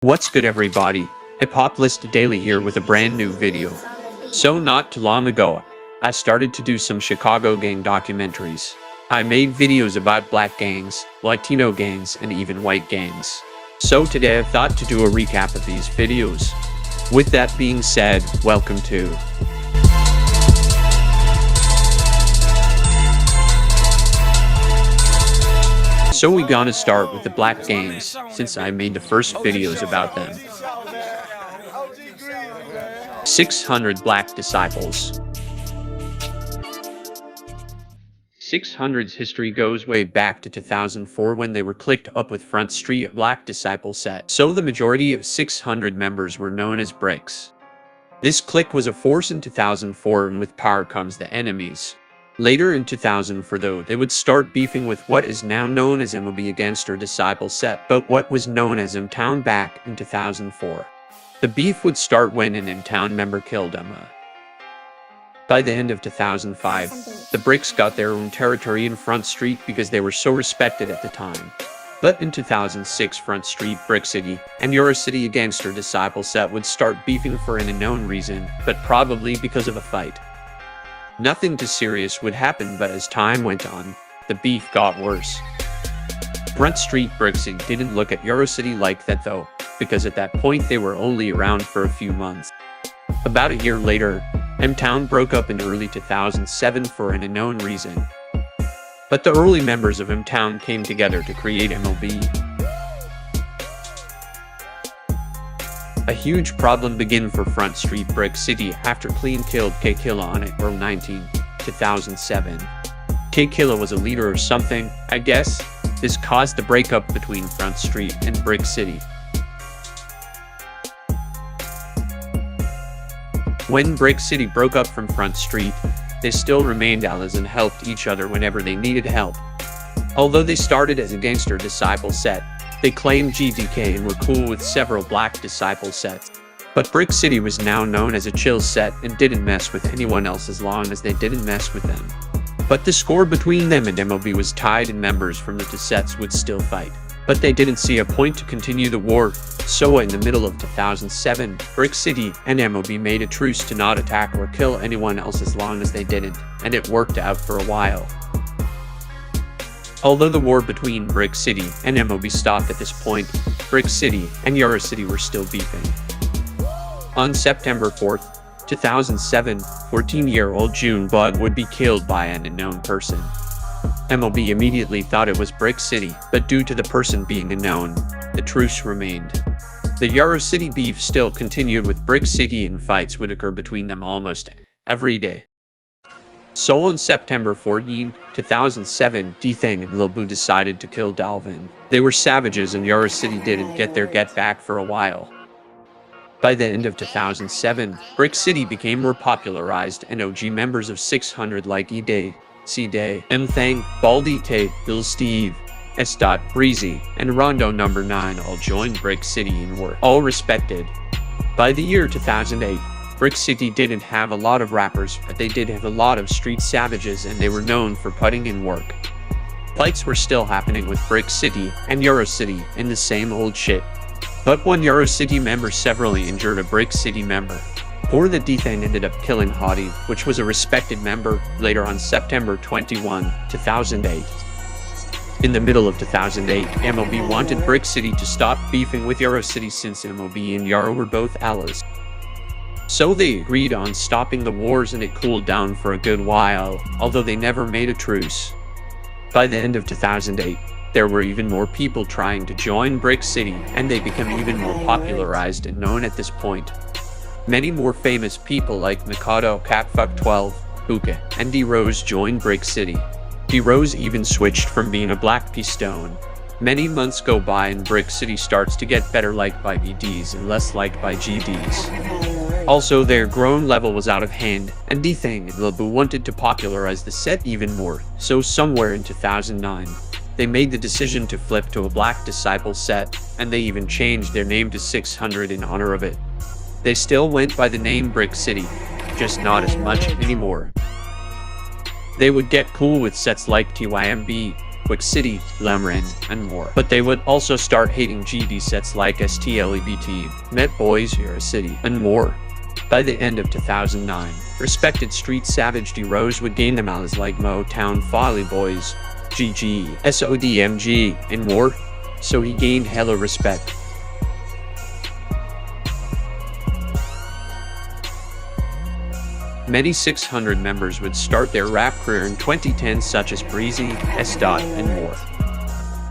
What's good everybody? Hip Hop List Daily here with a brand new video. So not too long ago, I started to do some Chicago gang documentaries. I made videos about black gangs, Latino gangs, and even white gangs. So today I thought to do a recap of these videos. With that being said, welcome to So we gonna start with the black gangs, since I made the first videos about them. 600 Black Disciples. 600's history goes way back to 2004 when they were clicked up with Front Street Black Disciple set. So the majority of 600 members were known as Bricks. This clique was a force in 2004, and with power comes the enemies. Later in 2004 though, they would start beefing with what is now known as MOB Gangster Disciple set, but what was known as M-Town back in 2004. The beef would start when an M-Town member killed Emma. By the end of 2005, the Bricks got their own territory in Front Street because they were so respected at the time. But in 2006, Front Street, Brick City, and Euro City Gangster Disciple set would start beefing for an unknown reason, but probably because of a fight. Nothing too serious would happen, but as time went on, the beef got worse. Front Street Brick City didn't look at Euro City like that though, because at that point they were only around for a few months. About a year later, M-Town broke up in early 2007 for an unknown reason. But the early members of M-Town came together to create MOB. A huge problem began for Front Street Brick City after Clean killed K-Killa on April 19, 2007. K-Killa was a leader or something, I guess. This caused the breakup between Front Street and Brick City. When Brick City broke up from Front Street, they still remained allies and helped each other whenever they needed help. Although they started as a Gangster Disciple set, they claimed GDK and were cool with several Black Disciple sets. But Brick City was now known as a chill set and didn't mess with anyone else as long as they didn't mess with them. But the score between them and MOB was tied, and members from the two sets would still fight. But they didn't see a point to continue the war, so in the middle of 2007, Brick City and MOB made a truce to not attack or kill anyone else as long as they didn't, and it worked out for a while. Although the war between Brick City and MOB stopped at this point, Brick City and Euro City were still beefing. On September 4, 2007, 14-year-old June Bug would be killed by an unknown person. MOB immediately thought it was Brick City, but due to the person being unknown, the truce remained. The Euro City beef still continued with Brick City, and fights would occur between them almost every day. So on September 14, 2007, D-Thang and Lil Boo decided to kill Dalvin. They were savages, and Euro City didn't get their get back for a while. By the end of 2007, Brick City became more popularized, and OG members of 600 like E-Day, C-Day, M-Thang, Baldy Tay, Lil Steve, S. Breezy, and Rondo No. 9 all joined Brick City and were all respected. By the year 2008, Brick City didn't have a lot of rappers, but they did have a lot of street savages, and they were known for putting in work. Fights were still happening with Brick City and Euro City in the same old shit. But one Euro City member severely injured a Brick City member. Or the D-Thang ended up killing Hottie, which was a respected member, later on September 21, 2008. In the middle of 2008, MOB wanted Brick City to stop beefing with Euro City since MOB and Euro were both allies. So they agreed on stopping the wars, and it cooled down for a good while, although they never made a truce. By the end of 2008, there were even more people trying to join Brick City, and they became even more popularized and known at this point. Many more famous people like Mikado, Catfuck12, Hookah, and D-Rose joined Brick City. D-Rose even switched from being a Black P-Stone. Many months go by and Brick City starts to get better liked by BDs and less liked by GDs. Also, their grown level was out of hand, and D-Thang and Lil Boo wanted to popularize the set even more, so somewhere in 2009, they made the decision to flip to a Black Disciple set, and they even changed their name to 600 in honor of it. They still went by the name Brick City, just not as much anymore. They would get cool with sets like TYMB, Quick City, Lemren, and more. But they would also start hating GD sets like STLEBT, Met Boys, Yara City, and more. By the end of 2009, respected street savage D Rose would gain them allies like Motown Folly Boys, GG, SODMG, and more, so he gained hella respect. Many 600 members would start their rap career in 2010, such as Breezy, S. Dot, and more.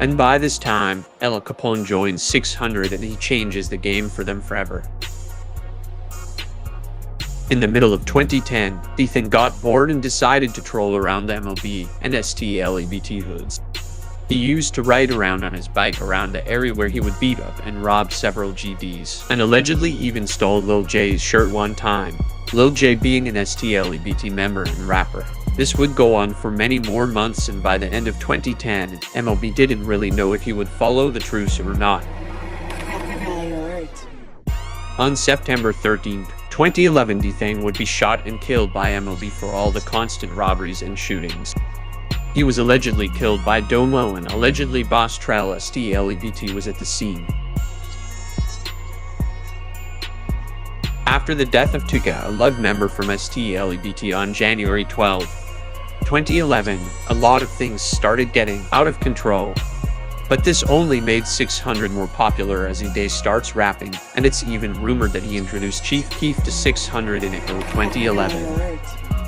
And by this time, El Capone joins 600 and he changes the game for them forever. In the middle of 2010, Ethan got bored and decided to troll around the MLB and STLEBT hoods. He used to ride around on his bike around the area where he would beat up and rob several GDs, and allegedly even stole Lil J's shirt one time, Lil J being an STLEBT member and rapper. This would go on for many more months, and by the end of 2010, MLB didn't really know if he would follow the truce or not. On September 13, 2011, D-Thang would be shot and killed by MLB for all the constant robberies and shootings. He was allegedly killed by Domo, and allegedly Boss Trell STLEBT was at the scene. After the death of Tuka, a love member from STLEBT, on January 12, 2011, a lot of things started getting out of control. But this only made 600 more popular as E-Day starts rapping, and it's even rumored that he introduced Chief Keef to 600 in April 2011.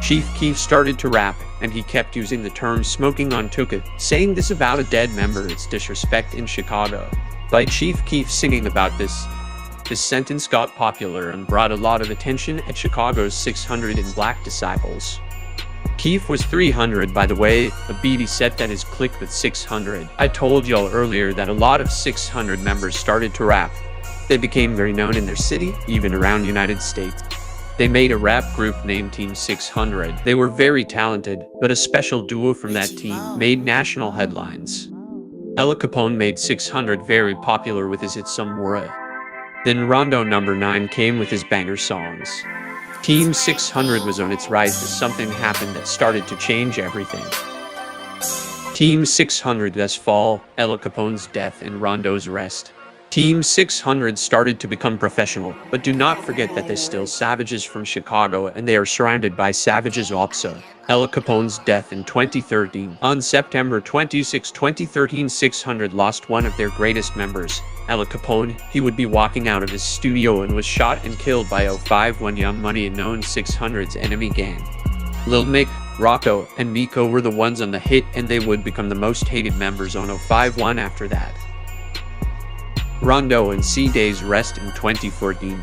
Chief Keef started to rap, and he kept using the term smoking on Tuka, saying this about a dead member, it's disrespect in Chicago. By Chief Keef singing about this sentence got popular and brought a lot of attention at Chicago's 600 and Black Disciples. Keef was 300, by the way, a BD set that is clicked with 600. I told y'all earlier that a lot of 600 members started to rap. They became very known in their city, even around United States. They made a rap group named Team 600. They were very talented, but a special duo from that team made national headlines. El Capone made 600 very popular with his hit Somewhere. Then Rondo number 9 came with his banger songs. Team 600 was on its rise as something happened that started to change everything. Team 600 thus fall, El Capone's death and Rondo's arrest. Team 600 started to become professional, but do not forget that they're still savages from Chicago and they are surrounded by savages also. El Capone's death in 2013. On September 26, 2013, 600 lost one of their greatest members, El Capone. He would be walking out of his studio and was shot and killed by 051 Young Money, and known 600's enemy gang. Lil Mick, Rocco, and Miko were the ones on the hit, and they would become the most hated members on 051 after that. Rondo and C-Day's rest in 2014.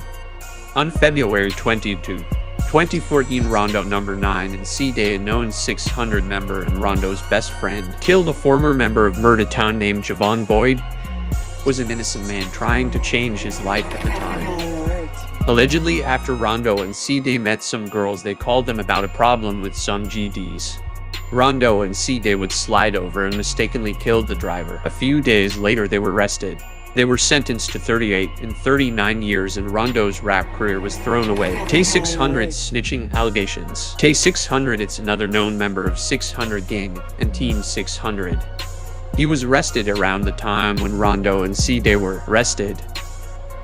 On February 22, 2014, Rondo number 9 and C-Day, a known 600 member and Rondo's best friend, killed a former member of Murda Town named Javon Boyd. Was an innocent man trying to change his life at the time. Allegedly, after Rondo and C-Day met some girls, they called them about a problem with some GDs. Rondo and C-Day would slide over and mistakenly killed the driver. A few days later, they were arrested. They were sentenced to 38 and 39 years, and Rondo's rap career was thrown away. Tay600's snitching allegations. Tay600, it's another known member of 600 gang and Team 600. He was arrested around the time when Rondo and C-Day were arrested.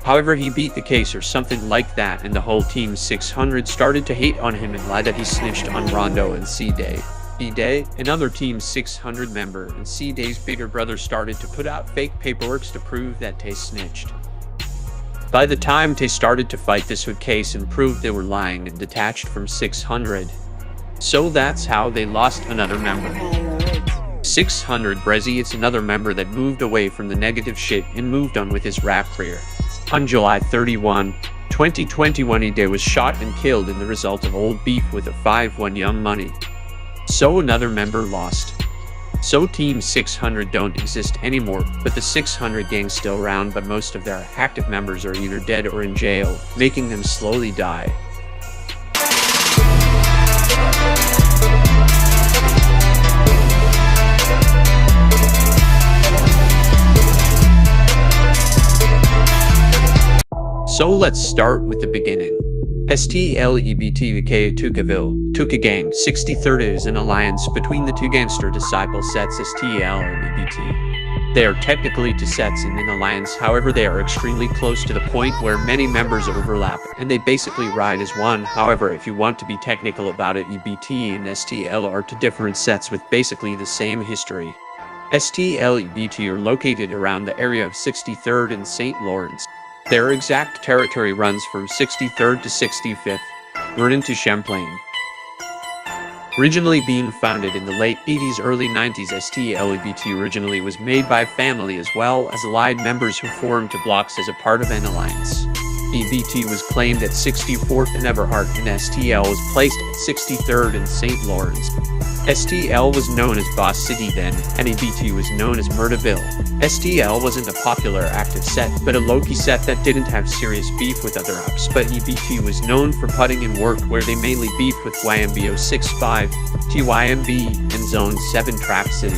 However, he beat the case or something like that, and the whole Team 600 started to hate on him and lie that he snitched on Rondo and C-Day. E-Day, another Team 600 member, and C-Day's bigger brother started to put out fake paperworks to prove that Tay snitched. By the time Tay started to fight this hood case and proved they were lying and detached from 600. So that's how they lost another member. 600 Brezzy, it's another member that moved away from the negative shit and moved on with his rap career. On July 31, 2021, E-Day was shot and killed in the result of old beef with 051 Young Money. So another member lost. So Team 600 don't exist anymore, but the 600 gang's still around, but most of their active members are either dead or in jail, making them slowly die. So let's start with the beginning. STLEBTVK Tookaville, Tooka Gang 63rd is an alliance between the two gangster disciple sets STL and EBT. They are technically two sets in an alliance, however they are extremely close to the point where many members overlap, and they basically ride as one. However, if you want to be technical about it, EBT and STL are two different sets with basically the same history. STL and EBT are located around the area of 63rd and St. Lawrence. Their exact territory runs from 63rd to 65th, Vernon to Champlain. Originally being founded in the late 80s, early 90s, STLEBT originally was made by family as well as allied members who formed two blocks as a part of an alliance. EBT was claimed at 64th and Everhart, and STL was placed at 63rd and St. Lawrence. STL was known as Boss City then, and EBT was known as Murderville. STL wasn't a popular active set, but a low-key set that didn't have serious beef with other ups, but EBT was known for putting in work where they mainly beefed with YMB 065, TYMB, and Zone 7 Trap City.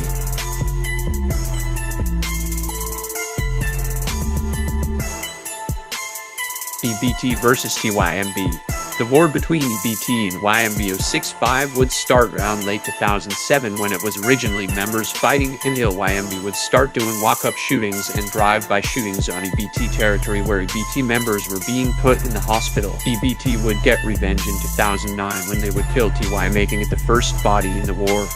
EBT versus TYMB. The war between EBT and YMB 065 would start around late 2007 when it was originally members fighting until YMB would start doing walk-up shootings and drive-by shootings on EBT territory where EBT members were being put in the hospital. EBT would get revenge in 2009 when they would kill TY, making it the first body in the war.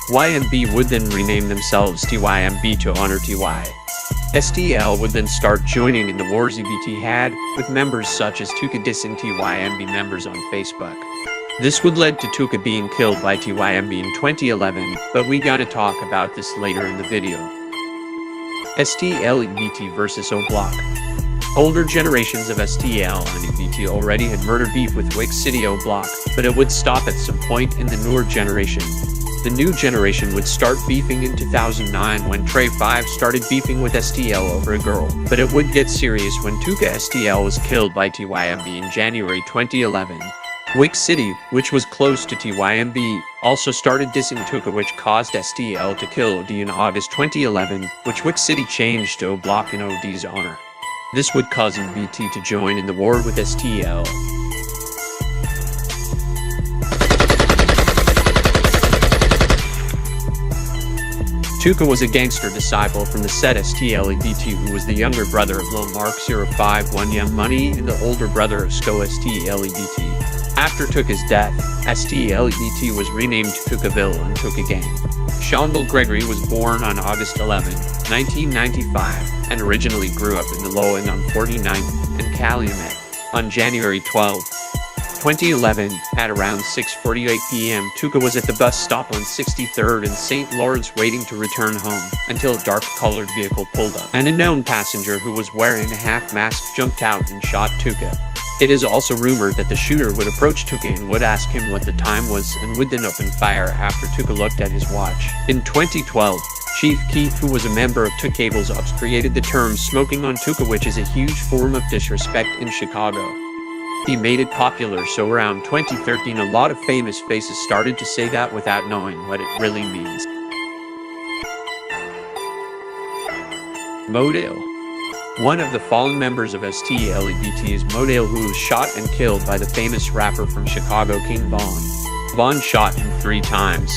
YMB would then rename themselves TYMB to honor TY. STL would then start joining in the wars EBT had with members such as Tooka dissing TYMB members on Facebook. This would lead to Tooka being killed by TYMB in 2011, but we gotta talk about this later in the video. STL EBT versus O-Block. Older generations of STL and EBT already had murder beef with Wick City O-Block, but it would stop at some point in the newer generation. The new generation would start beefing in 2009 when Trey 5 started beefing with STL over a girl, but it would get serious when Tooka STL was killed by TYMB in January 2011. Wick City, which was close to TYMB, also started dissing Tooka, which caused STL to kill OD in August 2011, which Wick City changed to O-Block in OD's honor. This would cause EBT to join in the war with STL. Tooka was a gangster disciple from the set STLEBT who was the younger brother of Lil Mark 051 Young Money and the older brother of SCO STLEBT. After Tooka's death, STLEBT was renamed Tookaville and Tooka Gang. Shondell Gregory was born on August 11, 1995, and originally grew up in the Low End on 49th and Calumet. On January 12, 2011, at around 6:48 p.m., Tooka was at the bus stop on 63rd and St. Lawrence waiting to return home, until a dark-colored vehicle pulled up. An unknown passenger who was wearing a half-mask jumped out and shot Tooka. It is also rumored that the shooter would approach Tooka and would ask him what the time was and would then open fire after Tooka looked at his watch. In 2012, Chief Keith, who was a member of Tooka Cable's Ops, created the term smoking on Tooka, which is a huge form of disrespect in Chicago. He made it popular, so around 2013 a lot of famous faces started to say that without knowing what it really means. Modale. One of the fallen members of STLEBT is Modale, who was shot and killed by the famous rapper from Chicago, King Von. Von shot him 3 times.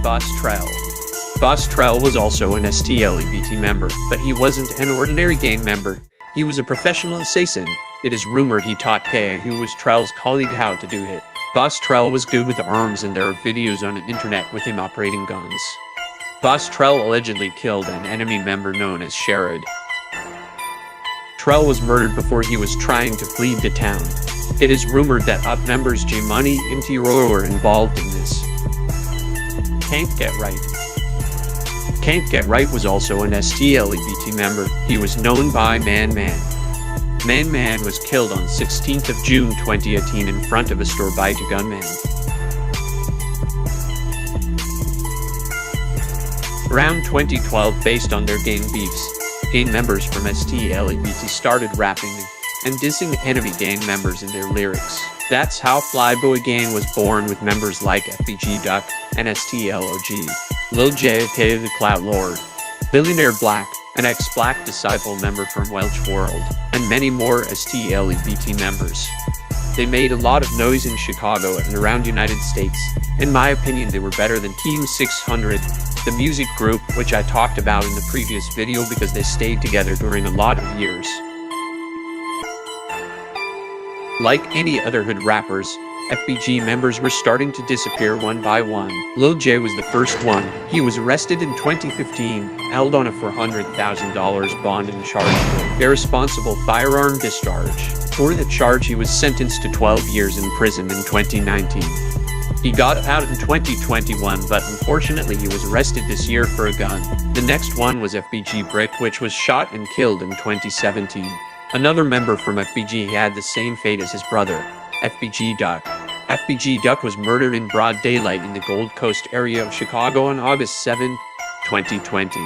Boss Trell. Boss Trell was also an STLEBT member, but he wasn't an ordinary gang member. He was a professional assassin. It is rumored he taught K, who was Trell's colleague, how to do it. Boss Trell was good with arms, and there are videos on the internet with him operating guns. Boss Trell allegedly killed an enemy member known as Sherrod. Trell was murdered before he was trying to flee the town. It is rumored that UP members J Money and T-Roy were involved in this. Can't Get Right. Can't Get Right was also an STLEBT member. He was known by Man Man. Man Man was killed on 16th of June 2018 in front of a store by a gunman. Around 2012, based on their gang beefs, gang members from STLEBT started rapping and dissing enemy gang members in their lyrics. That's how Flyboy Gang was born, with members like FBG Duck and STLOG. Lil J, aka the Clout Lord, Billionaire Black, an ex-Black Disciple member from Welch World, and many more STLEBT members. They made a lot of noise in Chicago and around the United States. In my opinion, they were better than Team 600, the music group which I talked about in the previous video, because they stayed together during a lot of years. Like any other hood rappers, FBG members were starting to disappear one by one. Lil J was the first one. He was arrested in 2015, held on a $400,000 bond and charged with irresponsible firearm discharge. For the charge, he was sentenced to 12 years in prison in 2019. He got out in 2021, but unfortunately he was arrested this year for a gun. The next one was FBG Brick, which was shot and killed in 2017. Another member from FBG had the same fate as his brother, FBG Duck. FBG Duck was murdered in broad daylight in the Gold Coast area of Chicago on August 7, 2020.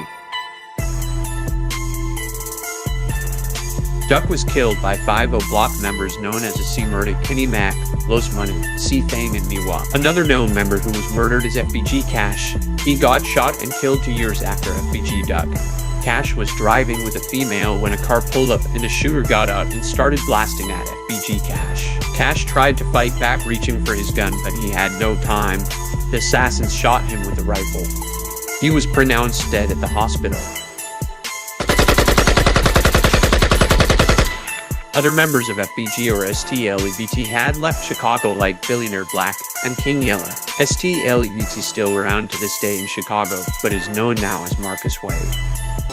Duck was killed by 5 Block members known as C Murda, Kenny Mac, Los Money, C Fang, and Miwa. Another known member who was murdered is FBG Cash. He got shot and killed 2 years after FBG Duck. Cash was driving with a female when a car pulled up and a shooter got out and started blasting at FBG Cash. Cash tried to fight back, reaching for his gun, but he had no time. The assassins shot him with a rifle. He was pronounced dead at the hospital. Other members of FBG or STLEBT had left Chicago, like Billionaire Black and King Yella. STLEBT still around to this day in Chicago, but is known now as Marcus Wade.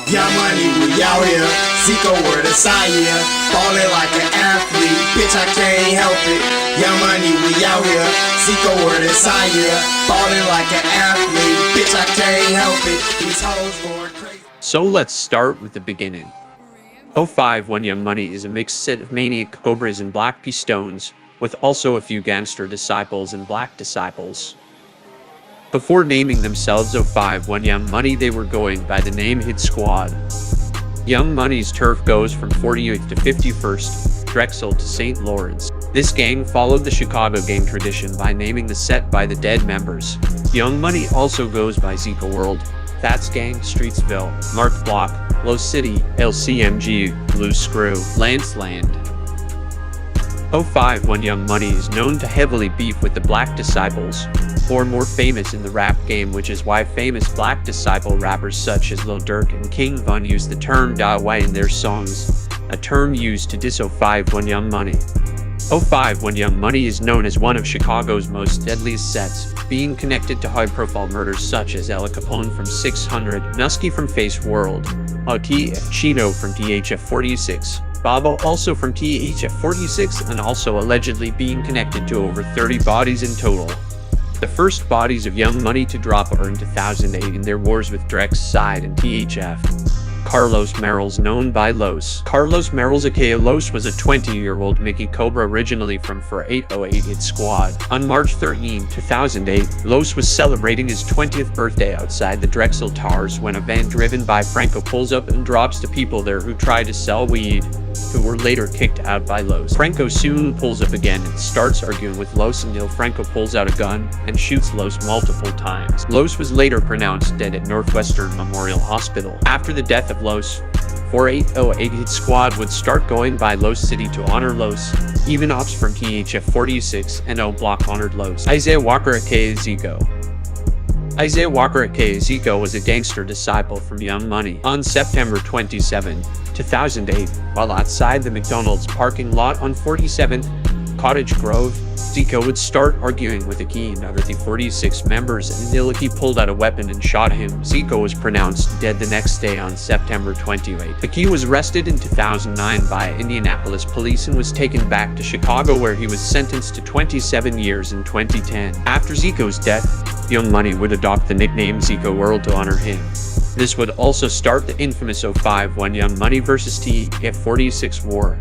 Young Money, we out here. Zico word of Saya. Ballin' like an athlete. Bitch, I can't help it. Young Money, we out here. Zico word of Saya. Ballin' like an athlete. Bitch, I can't help it. These hoes going crazy. So let's start with the beginning. 051 Young Money is a mixed set of Maniac Cobras and Black P Stones, with also a few Gangster Disciples and Black Disciples. Before naming themselves 051 Young Money, they were going by the name Hit Squad. Young Money's turf goes from 48th to 51st, Drexel to St. Lawrence. This gang followed the Chicago gang tradition by naming the set by the dead members. Young Money also goes by Zico World, Fats Gang, Streetsville, Mark Block, Low City, LCMG, Loose Screw, Lance Land. 051 Young Money is known to heavily beef with the Black Disciples, or more famous in the rap game, which is why famous Black Disciple rappers such as Lil Durk and King Von use the term "da way" in their songs, a term used to diss 051 Young Money. 051 Young Money is known as one of Chicago's most deadliest sets, being connected to high-profile murders such as Ella Capone from 600, Nusky from Face World, OTF Chino from THF 46, Babo also from THF 46, and also allegedly being connected to over 30 bodies in total. The first bodies of Young Money to drop are in 2008 in their wars with Drex Side and THF. Carlos Merrills, known by Los. Carlos Merrills aka Los was a 20-year-old Mickey Cobra originally from 4808 Hit Squad. On March 13, 2008, Los was celebrating his 20th birthday outside the Drexel Towers when a van driven by Franco pulls up and drops the people there who tried to sell weed, who were later kicked out by Los. Franco soon pulls up again and starts arguing with Los until Franco pulls out a gun and shoots Los multiple times. Los was later pronounced dead at Northwestern Memorial Hospital. After the death of Los, 4808 Hit Squad would start going by Los City to honor Los. Even ops from THF 46 and O Block honored Los. Isaiah Walker aka Zico. Isaiah Walker aka Zico was a gangster disciple from Young Money. On September 27, 2008, while outside the McDonald's parking lot on 47th Cottage Grove, Zico would start arguing with Aki and other T46 members until Aki pulled out a weapon and shot him. Zico was pronounced dead the next day on September 28. Aki was arrested in 2009 by Indianapolis police and was taken back to Chicago, where he was sentenced to 27 years in 2010. After Zico's death, Young Money would adopt the nickname Zico World to honor him. This would also start the infamous 051 Young Money vs THF 46 war.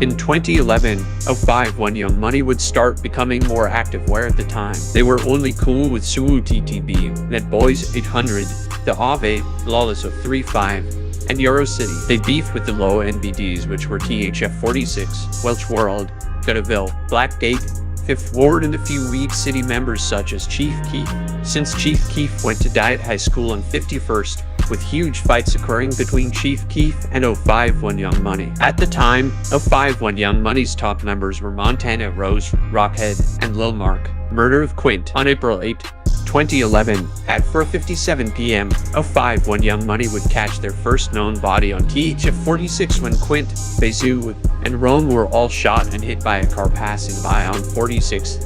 In 2011, 051 Young Money would start becoming more active, where at the time, they were only cool with Suu TTB, Net Boys 800, the Ave, Lawless 035, and Euro City. They beefed with the low NBDs, which were THF 46, Welch World, Goodaville, Blackgate, Fifth Ward, and a few Weed City members such as Chief Keef. Since Chief Keef went to Diet High School on 51st, with huge fights occurring between Chief Keef and 051 Young Money. At the time, 051 Young Money's top members were Montana Rose, Rockhead, and Lil Mark. Murder of Quint. On April 8, 2011, at 4:57 p.m., 051 Young Money would catch their first known body on THF 46 when Quint, Bezu, and Rome were all shot and hit by a car passing by on 46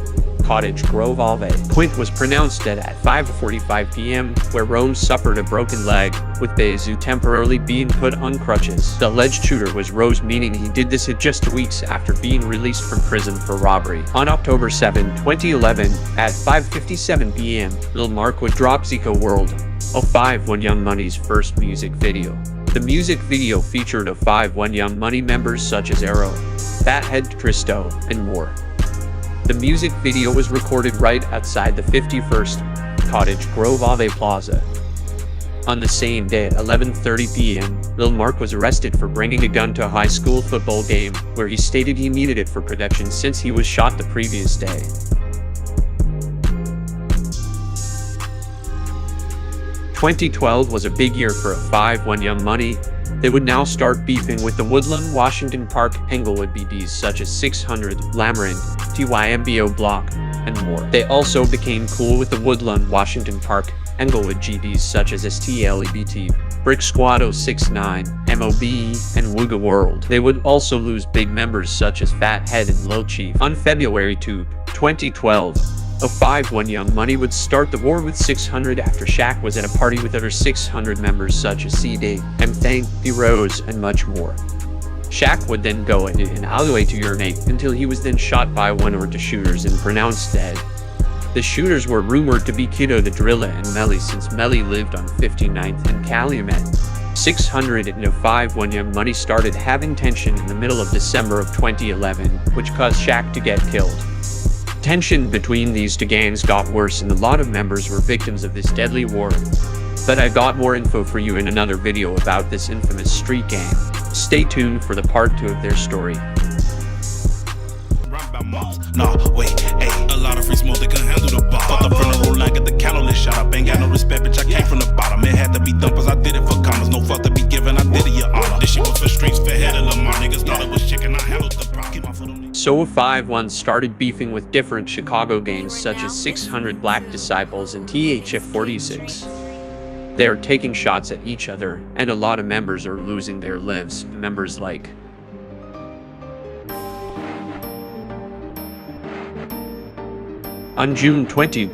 Cottage Grove Ave. Quint was pronounced dead at 5:45 p.m., where Rome suffered a broken leg, with Bezu temporarily being put on crutches. The alleged shooter was Rose, meaning he did this just 2 weeks after being released from prison for robbery. On October 7, 2011, at 5:57 p.m., Lil Mark would drop Zico World, 051 Young Money's first music video. The music video featured 051 Young Money members such as Arrow, Fathead, Tristo, and more. The music video was recorded right outside the 51st Cottage Grove Ave Plaza. On the same day at 11:30 p.m., Lil Mark was arrested for bringing a gun to a high school football game, where he stated he needed it for protection since he was shot the previous day. "2012 was a big year for 051 Young Money. They would now start beefing with the Woodland, Washington Park, Englewood BDs such as 600, Lamarin, TYMBO Block, and more. They also became cool with the Woodland, Washington Park, Englewood GDs such as STLEBT, Brick Squad 069, MOBE, and Wooga World. They would also lose big members such as Fathead and Lil Chief. On February 2, 2012, 051 Young Money would start the war with 600 after Shaq was at a party with other 600 members such as C-Day, M-Thang, D-Rose, and much more. Shaq would then go in an alleyway to urinate until he was then shot by one or two shooters and pronounced dead. The shooters were rumored to be Kiddo the Drilla and Melly, since Melly lived on 59th and Calumet. 600 and 051 Young Money started having tension in the middle of December of 2011, which caused Shaq to get killed. Tension between these two gangs got worse and a lot of members were victims of this deadly war. But I got more info for you in another video about this infamous street gang. Stay tuned for the part 2 of their story. Nah, wait, ayy, a lot of free smoke, they couldn't handle the bar. Fuck the funeral line, get the catalyst shot up. Ain't got no respect, bitch, I came from the bottom. It had to be done, cause I did it for commas. No fuck to be given, I did it your honor. This shit was for streets, for head of Lamar. Niggas thought it was chicken, I handled the block. Keep my foot on it. So 051 started beefing with different Chicago gangs such as 600 Black Disciples and THF 46. They are taking shots at each other, and a lot of members are losing their lives. Members like on June 22,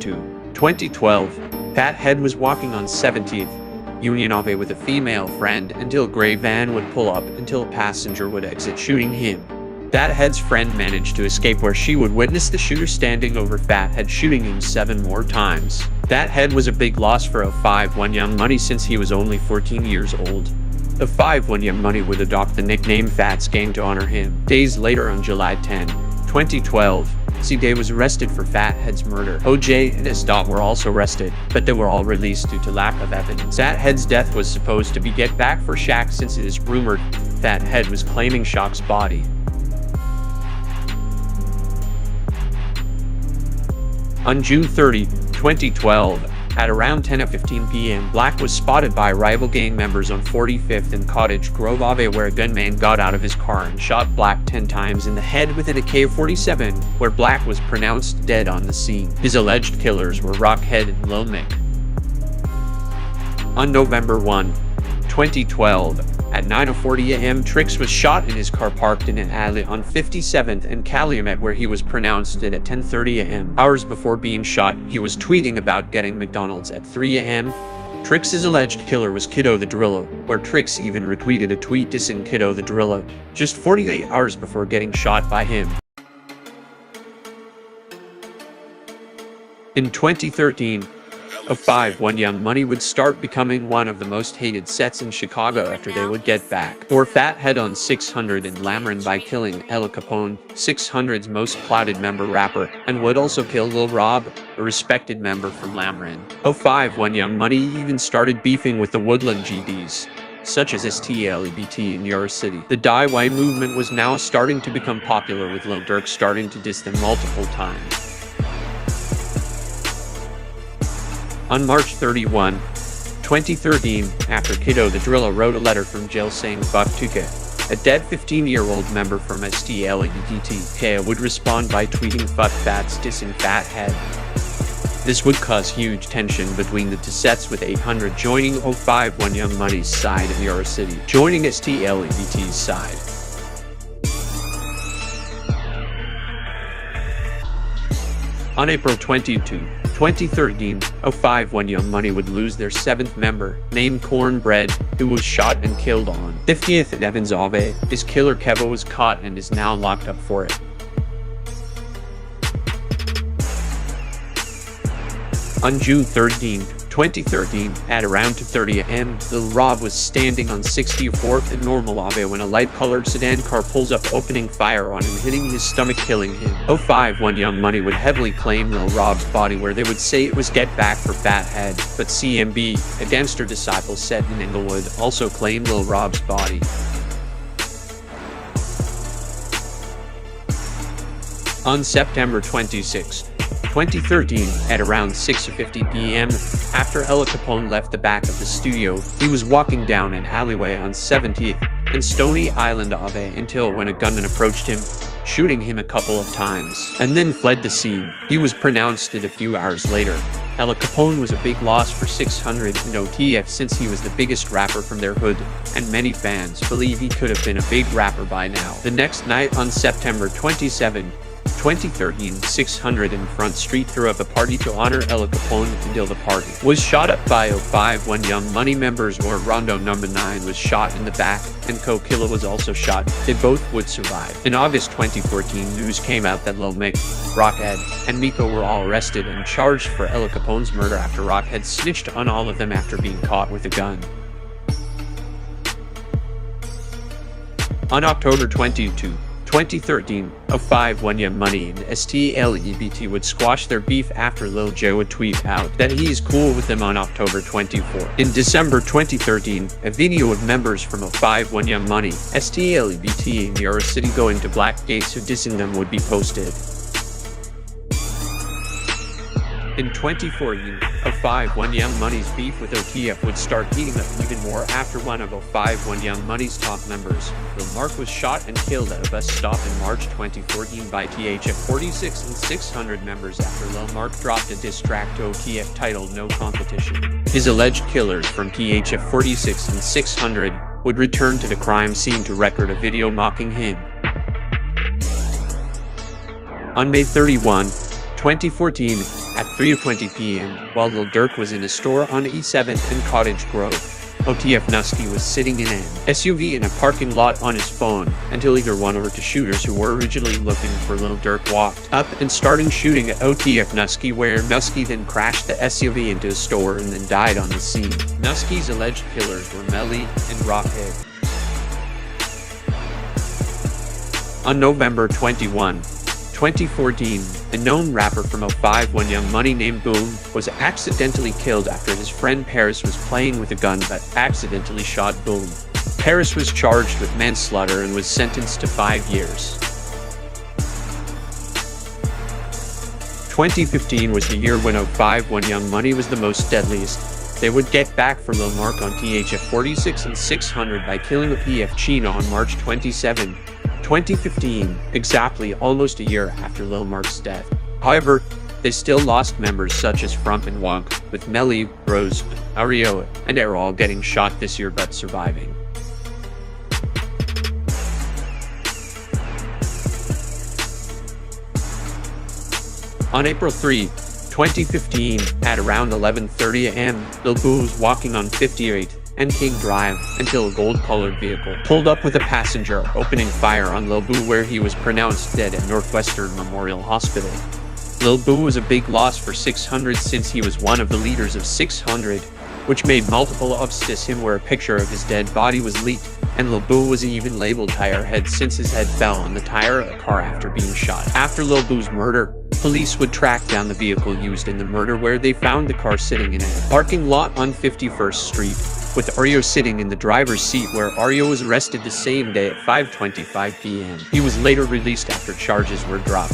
2012, Fathead was walking on 17th Union Ave with a female friend until Gray Van would pull up until a passenger would exit, shooting him. Fathead's friend managed to escape, where she would witness the shooter standing over Fathead, shooting him 7 more times. Fathead was a big loss for 051 Young Money since he was only 14 years old. 051 Young Money would adopt the nickname Fats Gang to honor him. Days later, on July 10, 2012, C-Day was arrested for Fathead's murder. OJ and S. were also arrested, but they were all released due to lack of evidence. Fathead's death was supposed to be get back for Shaq, since it is rumored Fathead was claiming Shaq's body. On June 30, 2012, at around 10:15 p.m., Black was spotted by rival gang members on 45th and Cottage Grove Ave, where a gunman got out of his car and shot Black 10 times in the head with an AK-47, where Black was pronounced dead on the scene. His alleged killers were Rockhead and Lil Mick. On November 1, 2012, at 9:40 a.m., Trix was shot in his car parked in an alley on 57th and Calumet, where he was pronounced dead at 10:30 a.m. Hours before being shot, he was tweeting about getting McDonald's at 3 a.m. Trix's alleged killer was Kiddo the Drilla, where Trix even retweeted a tweet dissing Kiddo the Drilla just 48 hours before getting shot by him. In 2013, 051 Young Money would start becoming one of the most hated sets in Chicago after they would get back for Fathead on 600 and Lamarin by killing El Capone, 600's most clouded member rapper, and would also kill Lil Rob, a respected member from Lamarin. 051 Young Money even started beefing with the Woodland GDs, such as STLEBT in Yor City. The Die White movement was now starting to become popular, with Lil Durk starting to diss them multiple times. On March 31, 2013, after Kiddo the Driller wrote a letter from jail saying "fuck Tuke," a dead 15-year-old member from STLEDTK would respond by tweeting "fuck Fats dissing Fat Head." This would cause huge tension between the two sets, with 800 joining 051 Young Money's side and Yara City joining STLEDT's side. On April 22, 2013, 051 Young Money would lose their 7th member, named Cornbread, who was shot and killed on 50th at Evans Ave. His killer Kevo was caught and is now locked up for it. On June 13, 2013, at around 2:30 a.m., Lil Rob was standing on 64th and Normal Ave when a light-colored sedan car pulls up, opening fire on him, hitting his stomach, killing him. 051 Young Money would heavily claim Lil Rob's body, where they would say it was Get Back for Fat Head, but CMB, a gangster disciple set in Inglewood, also claimed Lil Rob's body. On September 26, 2013, at around 6:50 p.m., after Ella Capone left the back of the studio, he was walking down an alleyway on 70th and Stony Island Ave until when a gunman approached him, shooting him a couple of times, and then fled the scene. He was pronounced dead a few hours later. Ella Capone was a big loss for 600 and OTF, since he was the biggest rapper from their hood, and many fans believe he could have been a big rapper by now. The next night, on September 27, 2013, 600 in Front Street threw up a party to honor Ella Capone until the party was shot up by 051 Young Money members, where Rondo Number 9 was shot in the back and Kokilla was also shot. They both would survive. In August 2014, news came out that Lil Mick, Rockhead, and Miko were all arrested and charged for Ella Capone's murder after Rockhead snitched on all of them after being caught with a gun. On October 22, 2013, 051 Young Money and STLEBT would squash their beef after Lil J would tweet out that he is cool with them on October 24. In December 2013, a video of members from 051 Young Money, STLEBT, and Yara City going to Black Gates who dissing them would be posted. In 2014, 051 Young Money's beef with OTF would start heating up even more after one of 051 Young Money's top members, Lil Mark, was shot and killed at a bus stop in March 2014 by THF 46 and 600 members after Lil Mark dropped a diss track to OTF titled No Competition. His alleged killers from THF 46 and 600 would return to the crime scene to record a video mocking him. On May 31, 2014, at 3:20 p.m., while Lil Durk was in a store on E7th and Cottage Grove, OTF Nusky was sitting in an SUV in a parking lot on his phone until either one or two shooters who were originally looking for Lil Durk walked up and started shooting at OTF Nusky, where Nusky then crashed the SUV into a store and then died on the scene. Nusky's alleged killers were Melly and Rockhead. On November 21, 2014, a known rapper from 051 Young Money named Boom was accidentally killed after his friend Paris was playing with a gun but accidentally shot Boom. Paris was charged with manslaughter and was sentenced to 5 years. 2015 was the year when 051 Young Money was the most deadliest. They would get back for Lil Mark on THF 46 and 600 by killing a PF Chino on March 27, 2015, exactly almost a year after Lil Mark's death. However, they still lost members such as Frump and Wonk, with Melly, Rose, Ario, and Errol getting shot this year but surviving. On April 3, 2015, at around 11:30 a.m., Lil Boo was walking on 58 and King Drive until a gold-colored vehicle pulled up with a passenger, opening fire on Lil Boo, where he was pronounced dead at Northwestern Memorial Hospital. Lil Boo was a big loss for 600 since he was one of the leaders of 600, which made multiple ups diss him, where a picture of his dead body was leaked, and Lil Boo was even labeled Tire Head since his head fell on the tire of a car after being shot. After Lil Boo's murder, police would track down the vehicle used in the murder, where they found the car sitting in a parking lot on 51st Street, with Ario sitting in the driver's seat, where Ario was arrested the same day at 5:25 p.m. He was later released after charges were dropped.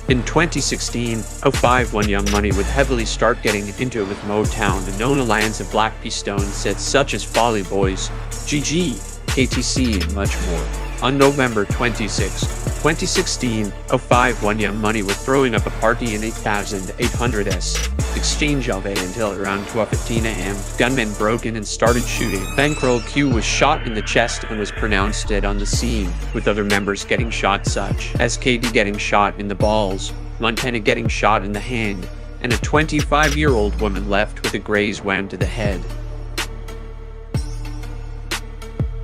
In 2016, 051 Young Money would heavily start getting into it with Motown, a known alliance of Black P Stone sets such as Folly Boys, GG, KTC, and much more. On November 26, 2016, 051 Young Money was throwing up a party in 8800s Exchange Ave until around 12:15 a.m. Gunmen broke in and started shooting. Bankroll Q was shot in the chest and was pronounced dead on the scene, with other members getting shot such as KD getting shot in the balls, Montana getting shot in the hand, and a 25-year-old woman left with a graze wound to the head.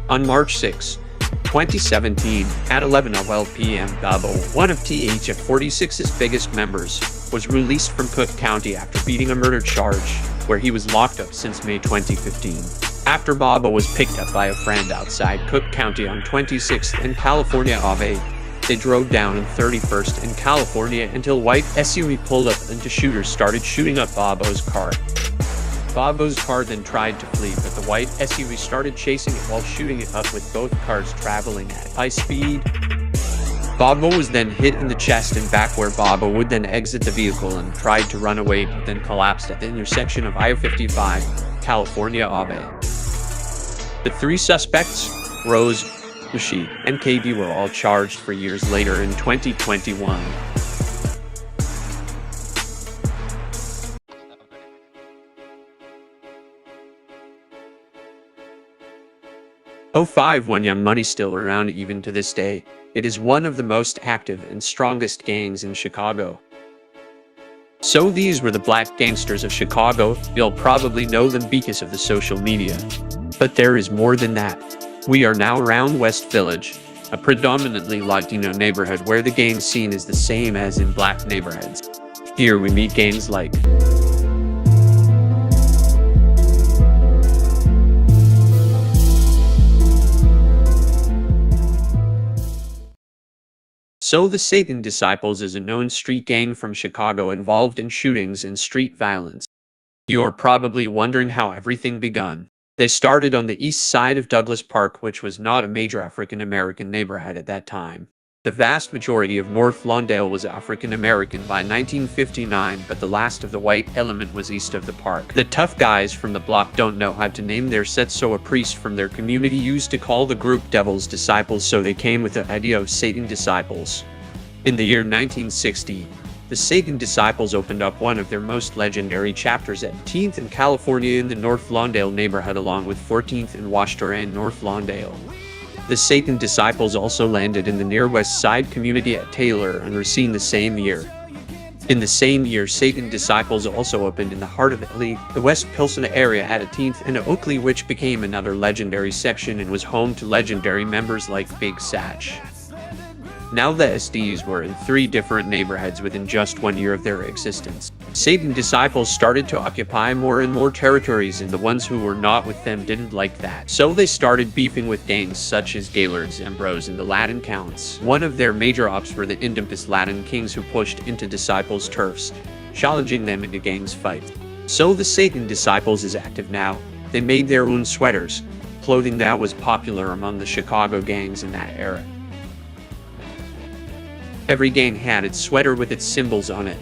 On March 6, 2017, at 11:00 p.m. Babo, one of THF46's biggest members, was released from Cook County after beating a murder charge, where he was locked up since May 2015. After Babo was picked up by a friend outside Cook County on 26th and California Ave, they drove down on 31st in California until white SUV pulled up and the shooters started shooting up Babo's car. Babo's car then tried to flee, but the white SUV started chasing it while shooting it up, with both cars traveling at high speed. Babo was then hit in the chest and back, where Babo would then exit the vehicle and tried to run away, but then collapsed at the intersection of I-55, California Ave. The three suspects, Rose, Mushi, and KB, were all charged for years later in 2021. O51 Young Money still around even to this day. It is one of the most active and strongest gangs in Chicago. So these were the Black Gangsters of Chicago. You'll probably know them because of the social media. But there is more than that. We are now around West Village, a predominantly Latino neighborhood where the gang scene is the same as in Black neighborhoods. Here we meet gangs like So the Satan Disciples is a known street gang from Chicago involved in shootings and street violence. You're probably wondering how everything begun. They started on the east side of Douglas Park, which was not a major African American neighborhood at that time. The vast majority of North Lawndale was African American by 1959, but the last of the white element was east of the park. The tough guys from the block don't know how to name their set, so a priest from their community used to call the group Devil's Disciples, so they came with the idea of Satan Disciples. In the year 1960, the Satan Disciples opened up one of their most legendary chapters at 18th and California in the North Lawndale neighborhood, along with 14th and Washington and North Lawndale. The Satan Disciples also landed in the near West Side community at Taylor and Racine the same year. In the same year, Satan Disciples also opened in the heart of Italy, the West Pilsen area at 18th and Oakley, which became another legendary section and was home to legendary members like Big Satch. Now the SDs were in 3 different neighborhoods within just 1 year of their existence. Satan Disciples started to occupy more and more territories, and the ones who were not with them didn't like that. So they started beefing with gangs such as Gaylords, Ambrose, and the Latin Counts. One of their major ops were the Indimpus Latin Kings, who pushed into Disciples' turfs, challenging them into gangs fights. So the Satan Disciples is active now. They made their own sweaters, clothing that was popular among the Chicago gangs in that era. Every gang had its sweater with its symbols on it.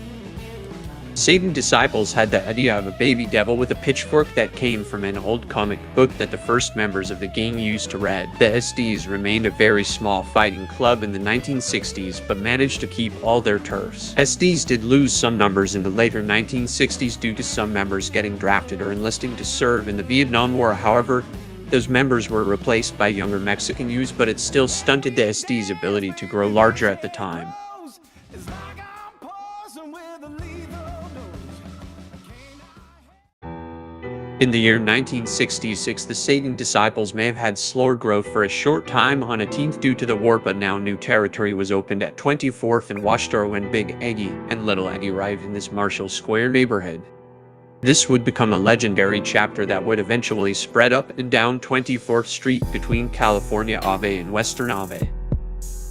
Satan Disciples had the idea of a baby devil with a pitchfork that came from an old comic book that the first members of the gang used to read. The SDs remained a very small fighting club in the 1960s, but managed to keep all their turfs. SDs did lose some numbers in the later 1960s due to some members getting drafted or enlisting to serve in the Vietnam War. However, those members were replaced by younger Mexican youths, but it still stunted the SD's ability to grow larger at the time. In the year 1966, the Satan Disciples may have had slower growth for a short time on 18th due to the war, but now new territory was opened at 24th and Washington when Big Aggie and Little Aggie arrived in this Marshall Square neighborhood. This would become a legendary chapter that would eventually spread up and down 24th Street between California Ave and Western Ave.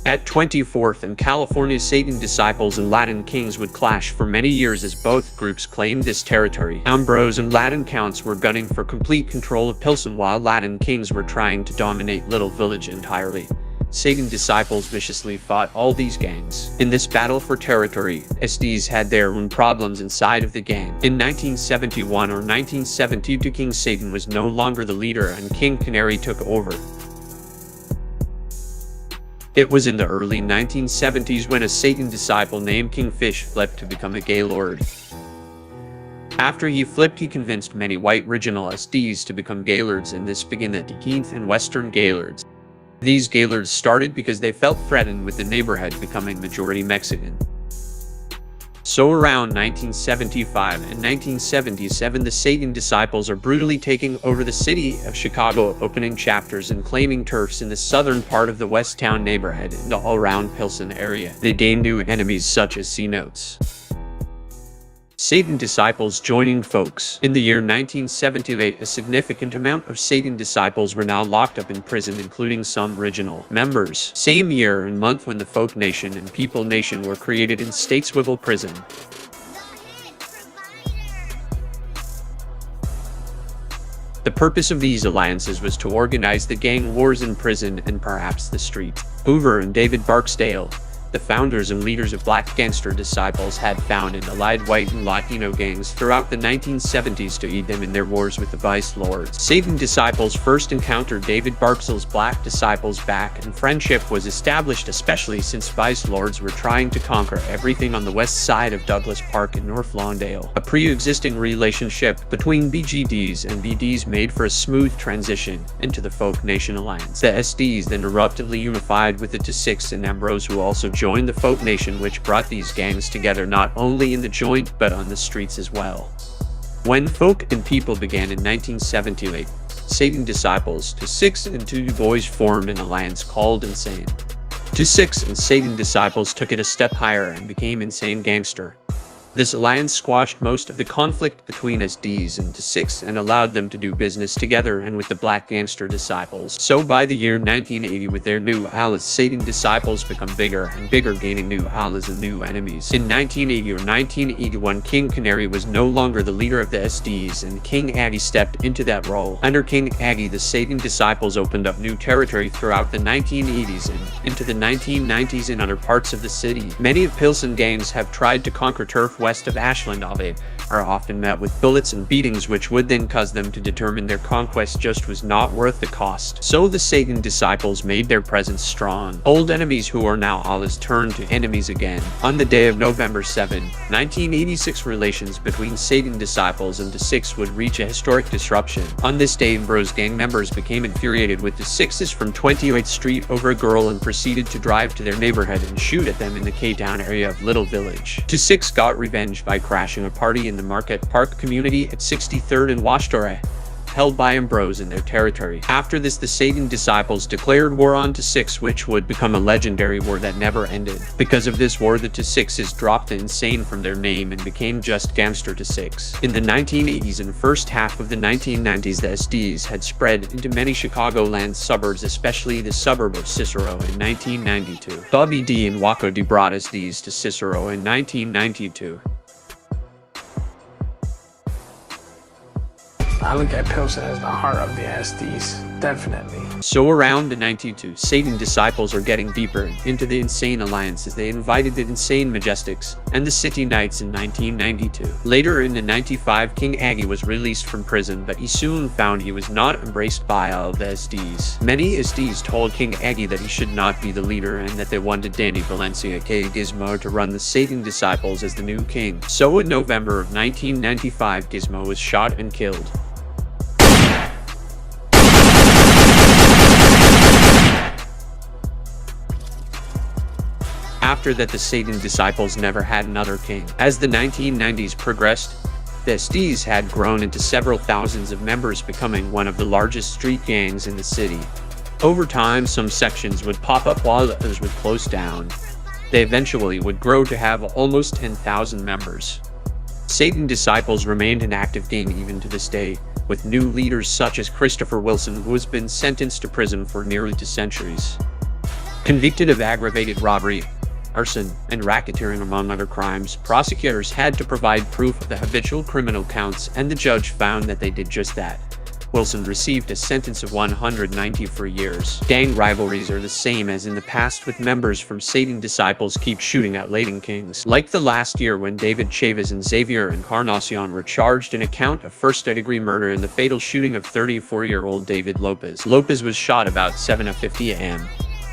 At 24th and California, Satan Disciples and Latin Kings would clash for many years as both groups claimed this territory. Ambrose and Latin Counts were gunning for complete control of Pilsen, while Latin Kings were trying to dominate Little Village entirely. Satan disciples viciously fought all these gangs. In this battle for territory, SDs had their own problems inside of the gang. In 1971 or 1972, King Satan was no longer the leader and King Canary took over. It was in the early 1970s when a Satan disciple named Kingfish flipped to become a Gaylord. After he flipped, he convinced many white regional SDs to become Gaylords, and this began the 18th and Western Gaylords. These Gaylords started because they felt threatened with the neighborhood becoming majority Mexican. So around 1975 and 1977, the Satan disciples are brutally taking over the city of Chicago, opening chapters and claiming turfs in the southern part of the West Town neighborhood and all around Pilsen area. They gained new enemies such as C-Notes. Satan disciples joining folks. In the year 1978, a significant amount of Satan disciples were now locked up in prison, including some original members. Same year and month when the Folk Nation and People Nation were created in Statesville Prison. The purpose of these alliances was to organize the gang wars in prison and perhaps the street. Hoover and David Barksdale, the founders and leaders of Black Gangster Disciples, had found and allied white and Latino gangs throughout the 1970s to aid them in their wars with the Vice Lords. Satan disciples first encountered David Barksdale's Black Disciples back, and friendship was established, especially since Vice Lords were trying to conquer everything on the west side of Douglas Park in North Lawndale. A pre-existing relationship between BGDs and BDs made for a smooth transition into the Folk Nation Alliance. The SDs then eruptively unified with the T6 and Ambrose, who also joined the Folk Nation, which brought these gangs together not only in the joint but on the streets as well. When Folk and People began in 1978, Satan disciples, T6 and Two Boys formed an alliance called Insane. T6 and Satan disciples took it a step higher and became Insane Gangster. This alliance squashed most of the conflict between SDs and T6 and allowed them to do business together and with the Black Gangster Disciples. So by the year 1980, with their new allies, Satan disciples become bigger and bigger, gaining new allies and new enemies. In 1980 or 1981, King Canary was no longer the leader of the SDs, and King Aggie stepped into that role. Under King Aggie, the Satan disciples opened up new territory throughout the 1980s and into the 1990s in other parts of the city. Many of Pilsen gangs have tried to conquer turf west of Ashland. They are often met with bullets and beatings, which would then cause them to determine their conquest just was not worth the cost. So the Satan disciples made their presence strong. Old enemies who are now allies turned to enemies again. On the day of November 7, 1986, relations between Satan disciples and T6 would reach a historic disruption. On this day, Ambrose gang members became infuriated with the Sixes from 28th Street over a girl and proceeded to drive to their neighborhood and shoot at them in the K-Town area of Little Village. T6 got revenge by crashing a party in the Market Park community at 63rd and Washtore, held by Ambrose in their territory. After this, the Satan disciples declared war on T6, which would become a legendary war that never ended. Because of this war, the T6s dropped the Insane from their name and became just Gangster T6. In the 1980s and first half of the 1990s, the SDs had spread into many Chicagoland suburbs, especially the suburb of Cicero in 1992. Bobby D and Waco D brought SDs to Cicero in 1992. I look at Pilsen as the heart of the SDs, definitely. So around the 92, Satan disciples are getting deeper into the Insane Alliance as they invited the Insane Majestics and the City Knights in 1992. Later in the 95, King Aggie was released from prison, but he soon found he was not embraced by all of the SDs. Many SDs told King Aggie that he should not be the leader and that they wanted Danny Valencia aka Gizmo to run the Satan disciples as the new king. So in November of 1995, Gizmo was shot and killed. After that, the Satan disciples never had another king. As the 1990s progressed, the SDs had grown into several thousands of members, becoming one of the largest street gangs in the city. Over time, some sections would pop up while others would close down. They eventually would grow to have almost 10,000 members. Satan disciples remained an active gang even to this day, with new leaders such as Christopher Wilson, who has been sentenced to prison for nearly 2 centuries. Convicted of aggravated robbery, arson, and racketeering among other crimes, prosecutors had to provide proof of the habitual criminal counts, and the judge found that they did just that. Wilson received a sentence of 193 years. Gang rivalries are the same as in the past, with members from Satan disciples keep shooting at Latin Kings. Like the last year when David Chavez and Xavier Encarnacion were charged in a count of first-degree murder in the fatal shooting of 34-year-old David Lopez. Lopez was shot about 7:50 a.m.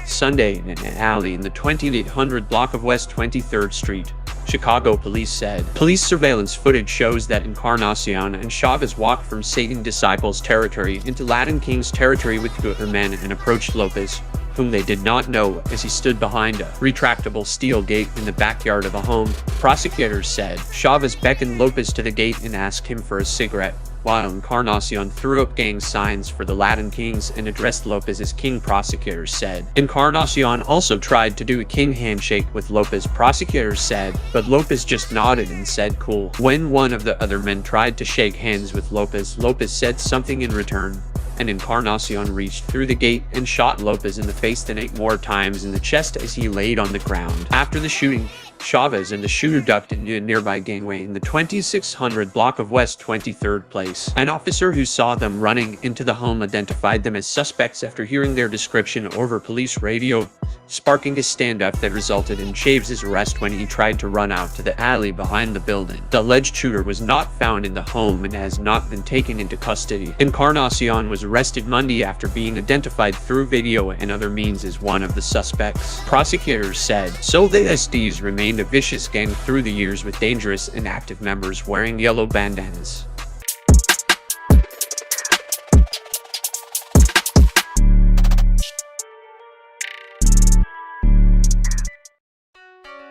Sunday in an alley in the 2800 block of West 23rd Street. Chicago police said. Police surveillance footage shows that Encarnacion and Chavez walked from Satan disciples territory into Latin Kings territory with two other men and approached Lopez, whom they did not know, as he stood behind a retractable steel gate in the backyard of a home. Prosecutors said Chavez beckoned Lopez to the gate and asked him for a cigarette, while Encarnacion threw up gang signs for the Latin Kings and addressed Lopez as King, prosecutors said. Encarnacion also tried to do a king handshake with Lopez, prosecutors said, but Lopez just nodded and said cool. When one of the other men tried to shake hands with Lopez, Lopez said something in return, and Encarnacion reached through the gate and shot Lopez in the face then 8 more times in the chest as he laid on the ground. After the shooting, Chavez and the shooter ducked into a nearby gangway in the 2600 block of West 23rd Place. An officer who saw them running into the home identified them as suspects after hearing their description over police radio, sparking a standoff that resulted in Chavez's arrest when he tried to run out to the alley behind the building. The alleged shooter was not found in the home and has not been taken into custody. Encarnacion was arrested Monday after being identified through video and other means as one of the suspects. Prosecutors said, so the SDs remained a vicious gang through the years with dangerous and active members wearing yellow bandanas.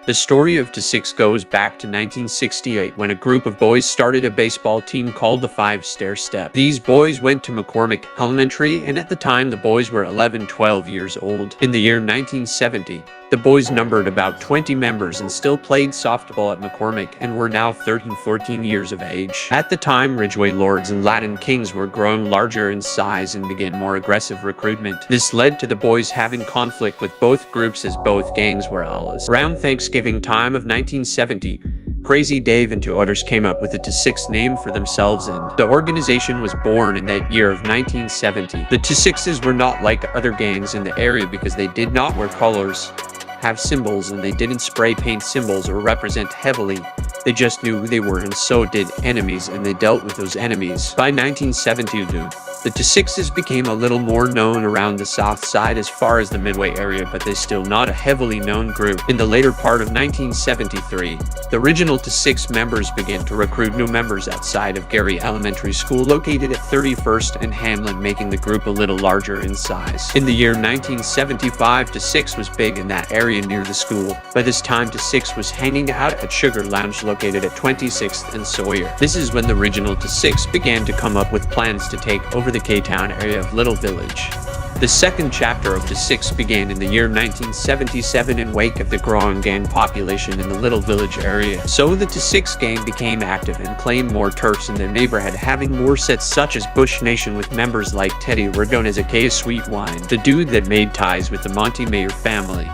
The story of T6 goes back to 1968 when a group of boys started a baseball team called the Five Stair Step. These boys went to McCormick Elementary, and at the time the boys were 11-12 years old. In the year 1970, the boys numbered about 20 members and still played softball at McCormick and were now 13-14 years of age. At the time, Ridgeway Lords and Latin Kings were growing larger in size and began more aggressive recruitment. This led to the boys having conflict with both groups as both gangs were allies. Around Thanksgiving time of 1970, Crazy Dave and 2 others came up with a T6 name for themselves, and the organization was born in that year of 1970. The T6s were not like other gangs in the area because they did not wear colors, have symbols, and they didn't spray paint symbols or represent heavily. They just knew who they were, and so did enemies, and they dealt with those enemies. By 1972, the T6s became a little more known around the south side as far as the Midway area, but they're still not a heavily known group. In the later part of 1973, the original T6 members began to recruit new members outside of Gary Elementary School, located at 31st and Hamlin, making the group a little larger in size. In the year 1975, T6 was big in that area near the school. By this time, T6 was hanging out at Sugar Lounge located at 26th and Sawyer. This is when the original T6 began to come up with plans to take over the K-Town area of Little Village. The second chapter of T6 began in the year 1977 in wake of the growing gang population in the Little Village area. So the T6 gang became active and claimed more turfs in their neighborhood, having more sets such as Bush Nation with members like Teddy Ragone as aka Sweetwine, the dude that made ties with the Monty Mayer family.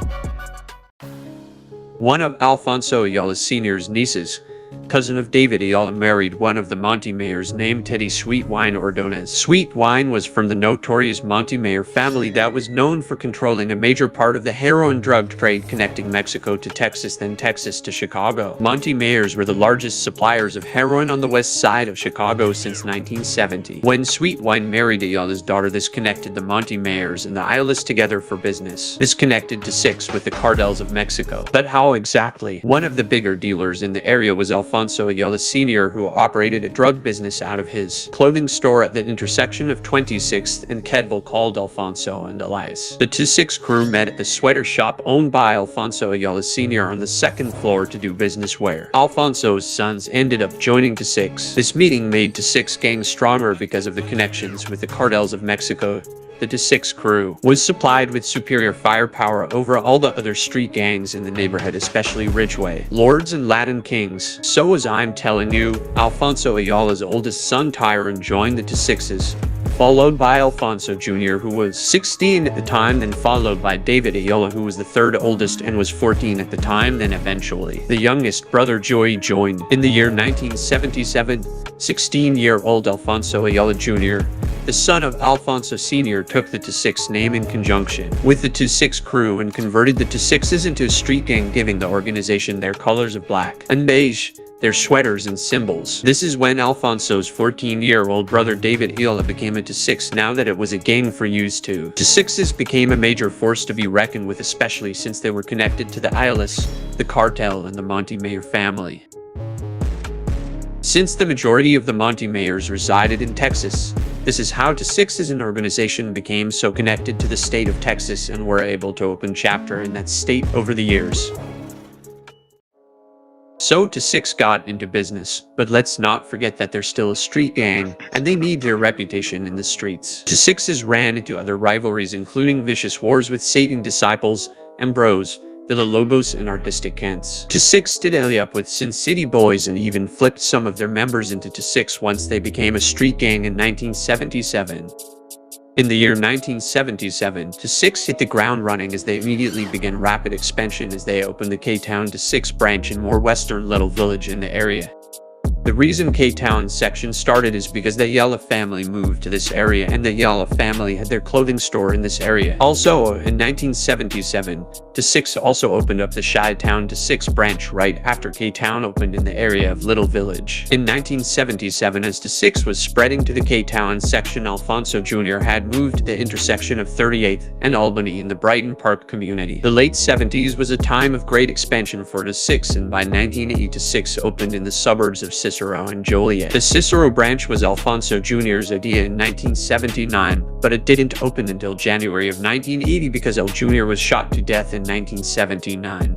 One of Alfonso Ayala Sr.'s nieces, cousin of David Ayala, married one of the Monty Mayers named Teddy Sweetwine Ordonez. Sweetwine was from the notorious Monty Mayer family that was known for controlling a major part of the heroin drug trade connecting Mexico to Texas, then Texas to Chicago. Monty Mayers were the largest suppliers of heroin on the west side of Chicago since 1970. When Sweetwine married Ayala's daughter, this connected the Monty Mayers and the Ayalas together for business. This connected T6 with the cartels of Mexico. But how exactly? One of the bigger dealers in the area was Alfonso Ayala Sr., who operated a drug business out of his clothing store at the intersection of 26th and Kedville called Alfonso and Elias. The T6 crew met at the sweater shop owned by Alfonso Ayala Sr. on the second floor to do business where Alfonso's sons ended up joining T6. This meeting made T6 gang stronger because of the connections with the cartels of Mexico. The T6 crew was supplied with superior firepower over all the other street gangs in the neighborhood, especially Ridgeway Lords and Latin Kings. So as I'm telling you, Alfonso Ayala's oldest son Tyron joined the T6s, followed by Alfonso Jr., who was 16 at the time, then followed by David Ayala, who was the third oldest and was 14 at the time, then eventually the youngest brother Joey joined. In the year 1977, 16-year-old Alfonso Ayala Jr. the son of Alfonso Sr., took the T6 name in conjunction with the T6 crew and converted the T6s into a street gang, giving the organization their colors of black and beige, their sweaters and symbols. This is when Alfonso's 14-year-old brother David Ayala became a T6, now that it was a gang for use too. T6s became a major force to be reckoned with, especially since they were connected to the Ayalas, the cartel, and the Montemayor family. Since the majority of the Montemayors resided in Texas, this is how T6 as an organization became so connected to the state of Texas and were able to open chapter in that state over the years. So T6 got into business, but let's not forget that they're still a street gang, and they need their reputation in the streets. T6s ran into other rivalries, including vicious wars with Satan disciples, Ambros, Villalobos, and Artistic Kents. T6 did ally up with Sin City Boys and even flipped some of their members into T6 once they became a street gang in 1977. In the year 1977, T6 hit the ground running as they immediately began rapid expansion as they opened the K-Town T6 branch in more western Little Village in the area. The reason K-Town section started is because the Ayala family moved to this area, and the Ayala family had their clothing store in this area. Also, in 1977, T6 also opened up the Chi-Town T6 branch right after K-Town opened in the area of Little Village. In 1977, as T6 was spreading to the K-Town section, Alfonso Jr. had moved to the intersection of 38th and Albany in the Brighton Park community. The late 70s was a time of great expansion for T6, and by 1980, T6 opened in the suburbs of Cicero and Joliet. The Cicero branch was Alfonso Jr.'s idea in 1979, but it didn't open until January of 1980 because El Jr. was shot to death in 1979.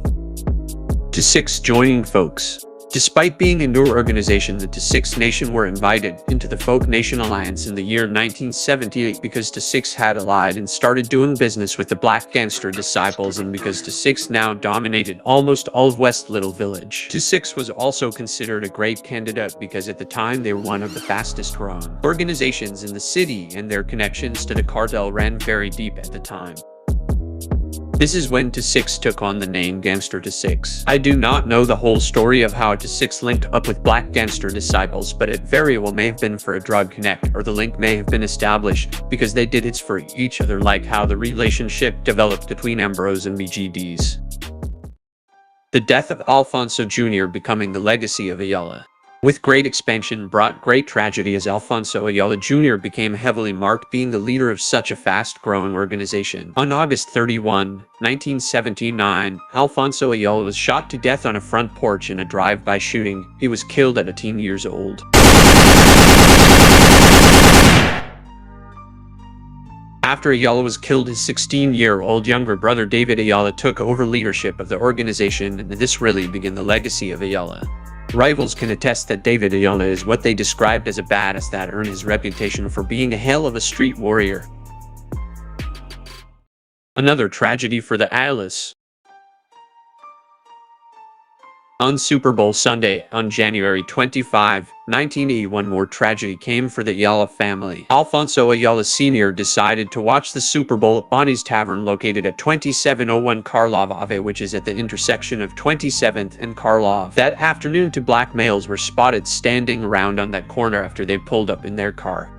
T6 joining folks. Despite being a new organization, the T6 Nation were invited into the Folk Nation Alliance in the year 1978 because T6 had allied and started doing business with the Black Gangster Disciples, and because T6 now dominated almost all of West Little Village. T6 was also considered a great candidate because at the time they were one of the fastest growing organizations in the city, and their connections to the cartel ran very deep at the time. This is when T6 took on the name Gangster T6. I do not know the whole story of how T6 linked up with Black Gangster Disciples, but it very well may have been for a drug connect, or the link may have been established because they did it for each other, like how the relationship developed between Ambrose and BGDs. The death of Alfonso Jr. becoming the legacy of Ayala. With great expansion brought great tragedy, as Alfonso Ayala Jr. became heavily marked being the leader of such a fast-growing organization. On August 31, 1979, Alfonso Ayala was shot to death on a front porch in a drive-by shooting. He was killed at 18 years old. After Ayala was killed, his 16-year-old younger brother David Ayala took over leadership of the organization, and this really began the legacy of Ayala. Rivals can attest that David Ayala is what they described as a badass that earned his reputation for being a hell of a street warrior. Another tragedy for the Ayalas. On Super Bowl Sunday, on January 25, 1980, one more tragedy came for the Ayala family. Alfonso Ayala Sr. decided to watch the Super Bowl at Bonnie's Tavern, located at 2701 Karlov Ave, which is at the intersection of 27th and Karlov. That afternoon, two black males were spotted standing around on that corner after they pulled up in their car.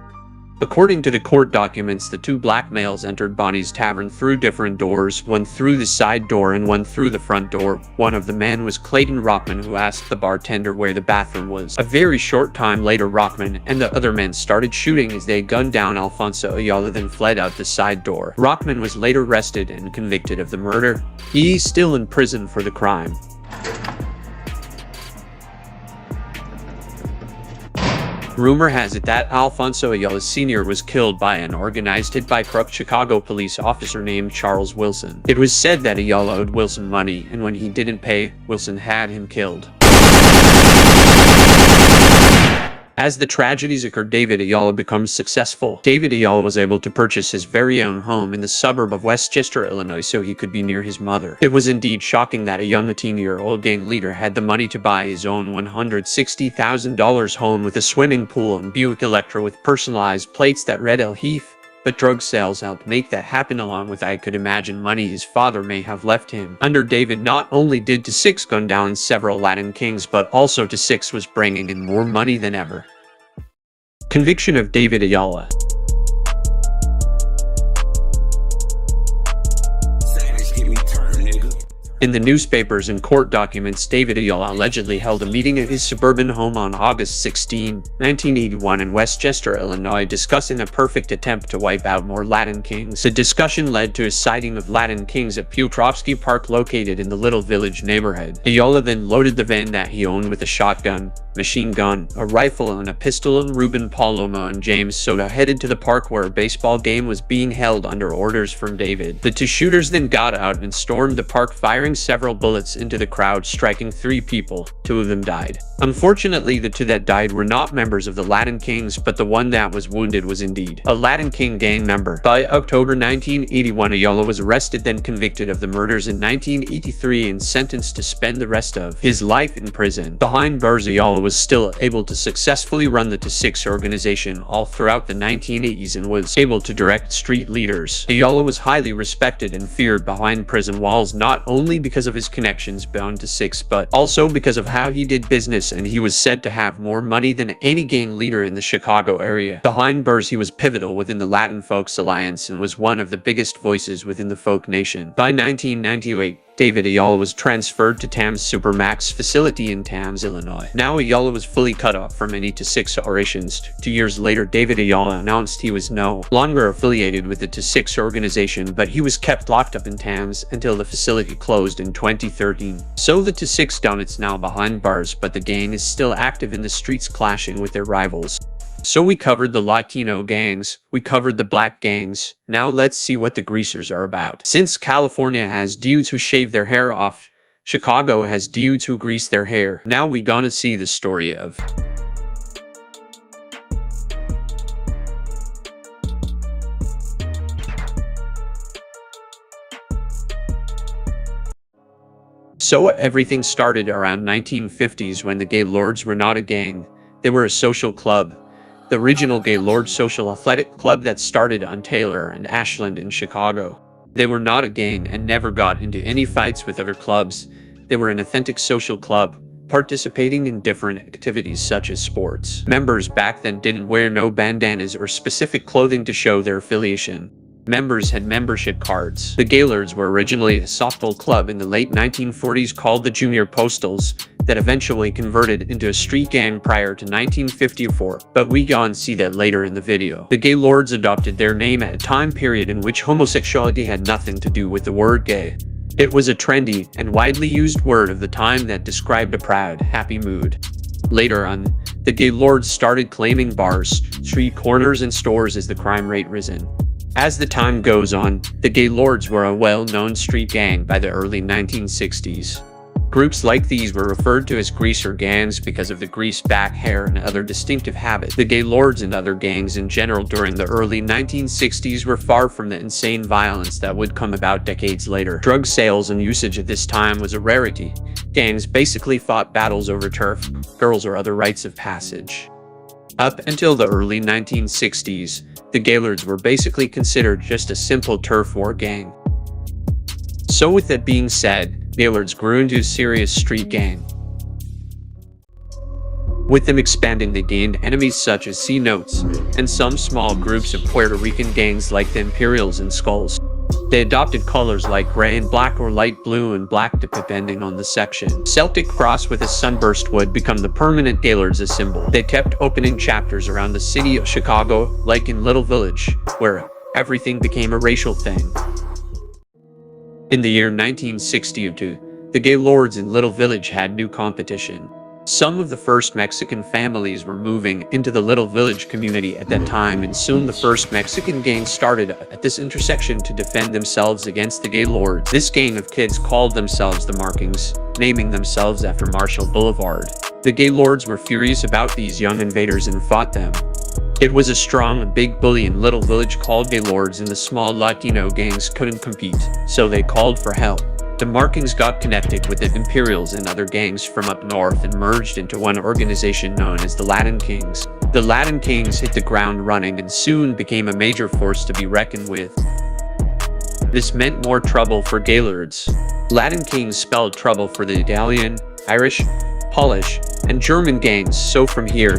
According to the court documents, the two black males entered Bonnie's Tavern through different doors, one through the side door and one through the front door. One of the men was Clayton Rockman, who asked the bartender where the bathroom was. A very short time later, Rockman and the other men started shooting as they gunned down Alfonso Ayala, then fled out the side door. Rockman was later arrested and convicted of the murder. He is still in prison for the crime. Rumor has it that Alfonso Ayala Sr. was killed by an organized hit-by-crook Chicago police officer named Charles Wilson. It was said that Ayala owed Wilson money, and when he didn't pay, Wilson had him killed. As the tragedies occurred, David Ayala becomes successful. David Ayala was able to purchase his very own home in the suburb of Westchester, Illinois, so he could be near his mother. It was indeed shocking that a young 18-year-old gang leader had the money to buy his own $160,000 home with a swimming pool and Buick Electra with personalized plates that read El Heath. But drug sales helped make that happen, along with, I could imagine, money his father may have left him. Under David, not only did T6 gun down several Latin kings, but also T6 was bringing in more money than ever. Conviction of David Ayala. In the newspapers and court documents, David Ayala allegedly held a meeting at his suburban home on August 16, 1981 in Westchester, Illinois, discussing a perfect attempt to wipe out more Latin Kings. The discussion led to a sighting of Latin Kings at Piotrowski Park, located in the Little Village neighborhood. Ayala then loaded the van that he owned with a shotgun, machine gun, a rifle, and a pistol, and Ruben Paloma and James Soda headed to the park where a baseball game was being held under orders from David. The two shooters then got out and stormed the park, firing several bullets into the crowd, striking 3 people. 2 of them died. Unfortunately, the 2 that died were not members of the Latin Kings, but the one that was wounded was indeed a Latin King gang member. By October 1981, Ayala was arrested, then convicted of the murders in 1983 and sentenced to spend the rest of his life in prison. Behind bars, Ayala was still able to successfully run the T6 organization all throughout the 1980s and was able to direct street leaders. Ayala was highly respected and feared behind prison walls, not only because of his connections bound to Six, but also because of how he did business, and he was said to have more money than any gang leader in the Chicago area. Behind bars, he was pivotal within the Latin Folks Alliance and was one of the biggest voices within the folk nation. By 1998, David Ayala was transferred to TAM's Supermax facility in Tams, Illinois. Now Ayala was fully cut off from any T6 operations. 2 years later, David Ayala announced he was no longer affiliated with the T6 organization, but he was kept locked up in Tams until the facility closed in 2013. So the T6 down, it's now behind bars, but the gang is still active in the streets, clashing with their rivals. So we covered the Latino gangs, we covered the black gangs. Now let's see what the greasers are about. Since California has dudes who shave their hair off, Chicago has dudes who grease their hair. Now we gonna see the story of So everything started around 1950s when the Gaylords were not a gang. They were a social club. The original Gaylord Social Athletic Club that started on Taylor and Ashland in Chicago. They were not a gang and never got into any fights with other clubs. They were an authentic social club, participating in different activities such as sports. Members back then didn't wear no bandanas or specific clothing to show their affiliation. Members had membership cards. The Gaylords were originally a softball club in the late 1940s called the Junior Postals, that eventually converted into a street gang prior to 1954, but we gonna see that later in the video. The Gaylords adopted their name at a time period in which homosexuality had nothing to do with the word gay. It was a trendy and widely used word of the time that described a proud, happy mood. Later on, the Gaylords started claiming bars, street corners, and stores as the crime rate risen. As the time goes on, the Gaylords were a well-known street gang by the early 1960s. Groups like these were referred to as greaser gangs because of the greased back hair and other distinctive habits. The Gaylords and other gangs in general during the early 1960s were far from the insane violence that would come about decades later. Drug sales and usage at this time was a rarity. Gangs basically fought battles over turf, girls, or other rites of passage. Up until the early 1960s, the Gaylords were basically considered just a simple turf war gang. So with that being said, Gaylords grew into a serious street gang. With them expanding, they gained enemies such as C-Notes and some small groups of Puerto Rican gangs like the Imperials and Skulls. They adopted colors like gray and black or light blue and black depending on the section. Celtic cross with a sunburst would become the permanent Gaylords as symbol. They kept opening chapters around the city of Chicago, like in Little Village, where everything became a racial thing. In the year 1962, the Gaylords in Little Village had new competition. Some of the first Mexican families were moving into the Little Village community at that time, and soon the first Mexican gang started at this intersection to defend themselves against the Gaylords. This gang of kids called themselves the Markings, naming themselves after Marshall Boulevard. The Gaylords were furious about these young invaders and fought them. It was a strong and big bully in Little Village called Gaylords, and the small Latino gangs couldn't compete, so they called for help. The Markings got connected with the Imperials and other gangs from up north and merged into one organization known as the Latin Kings. The Latin Kings hit the ground running and soon became a major force to be reckoned with. This meant more trouble for Gaylords. Latin Kings spelled trouble for the Italian, Irish, Polish, and German gangs, so from here,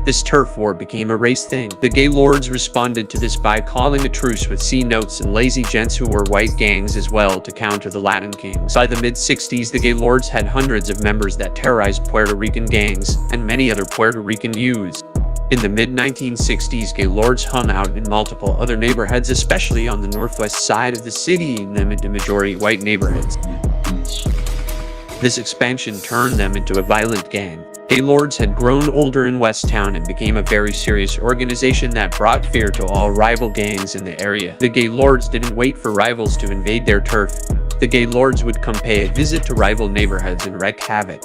This turf war became a race thing. The Gaylords responded to this by calling a truce with C-Notes and Lazy Gents, who were white gangs as well, to counter the Latin Kings. By the mid-60s, the Gaylords had hundreds of members that terrorized Puerto Rican gangs and many other Puerto Rican youths. In the mid-1960s, Gaylords hung out in multiple other neighborhoods, especially on the northwest side of the city in the majority white neighborhoods. This expansion turned them into a violent gang. Gaylords had grown older in West Town and became a very serious organization that brought fear to all rival gangs in the area. The Gaylords didn't wait for rivals to invade their turf. The Gaylords would come pay a visit to rival neighborhoods and wreak havoc.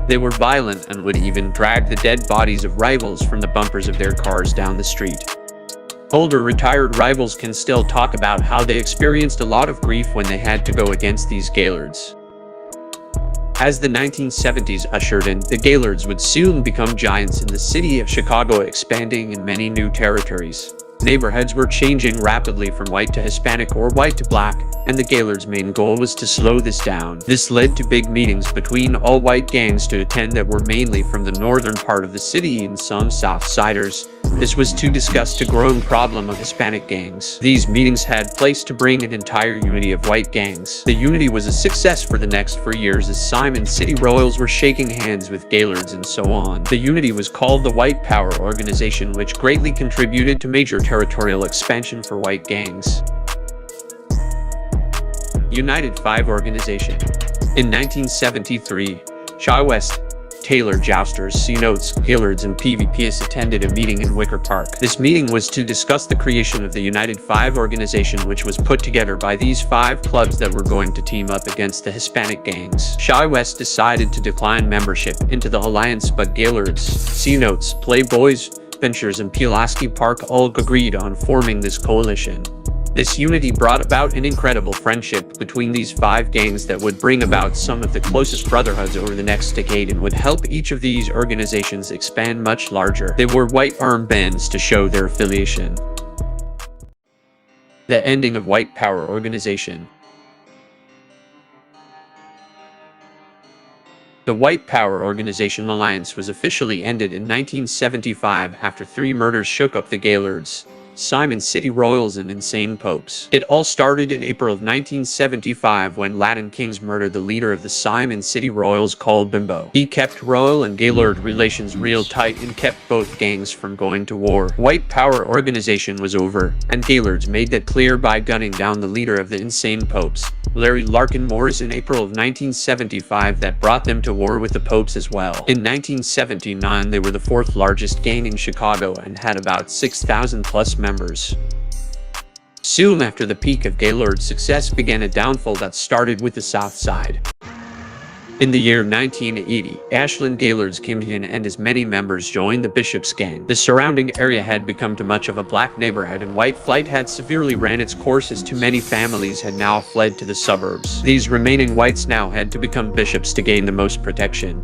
They were violent and would even drag the dead bodies of rivals from the bumpers of their cars down the street. Older retired rivals can still talk about how they experienced a lot of grief when they had to go against these Gaylords. As the 1970s ushered in, the Gaylords would soon become giants in the city of Chicago, expanding in many new territories. Neighborhoods were changing rapidly from white to Hispanic or white to black, and the Gaylords' main goal was to slow this down. This led to big meetings between all white gangs to attend that were mainly from the northern part of the city and some Southsiders. This was to discuss the growing problem of Hispanic gangs. These meetings had place to bring an entire unity of white gangs. The unity was a success for the next 4 years as Simon City Royals were shaking hands with Gaylords and so on. The unity was called the White Power Organization, which greatly contributed to major territorial expansion for white gangs. United 5 Organization. In 1973, Chi West, Taylor Jousters, C-Notes, Gaylords, and PVPs attended a meeting in Wicker Park. This meeting was to discuss the creation of the United 5 organization, which was put together by these 5 clubs that were going to team up against the Hispanic gangs. Chi West decided to decline membership into the alliance, but Gaylords, C-Notes, Playboys, Ventures, and Pulaski Park all agreed on forming this coalition. This unity brought about an incredible friendship between these 5 gangs that would bring about some of the closest brotherhoods over the next decade and would help each of these organizations expand much larger. They wore white armbands to show their affiliation. The ending of White Power Organization. The White Power Organization Alliance was officially ended in 1975 after 3 murders shook up the Gaylords, Simon City Royals, and Insane Popes. It all started in April of 1975 when Latin Kings murdered the leader of the Simon City Royals called Bimbo. He kept Royal and Gaylord relations real tight and kept both gangs from going to war. White Power Organization was over, and Gaylords made that clear by gunning down the leader of the Insane Popes, Larry Larkin Morris, in April of 1975. That brought them to war with the Popes as well. In 1979, they were the 4th largest gang in Chicago and had about 6,000 plus members. Soon after the peak of Gaylord's success began a downfall that started with the South Side. In the year 1980, Ashland Gaylords came in and as many members joined the Bishop's gang. The surrounding area had become too much of a black neighborhood, and white flight had severely ran its course as too many families had now fled to the suburbs. These remaining whites now had to become bishops to gain the most protection.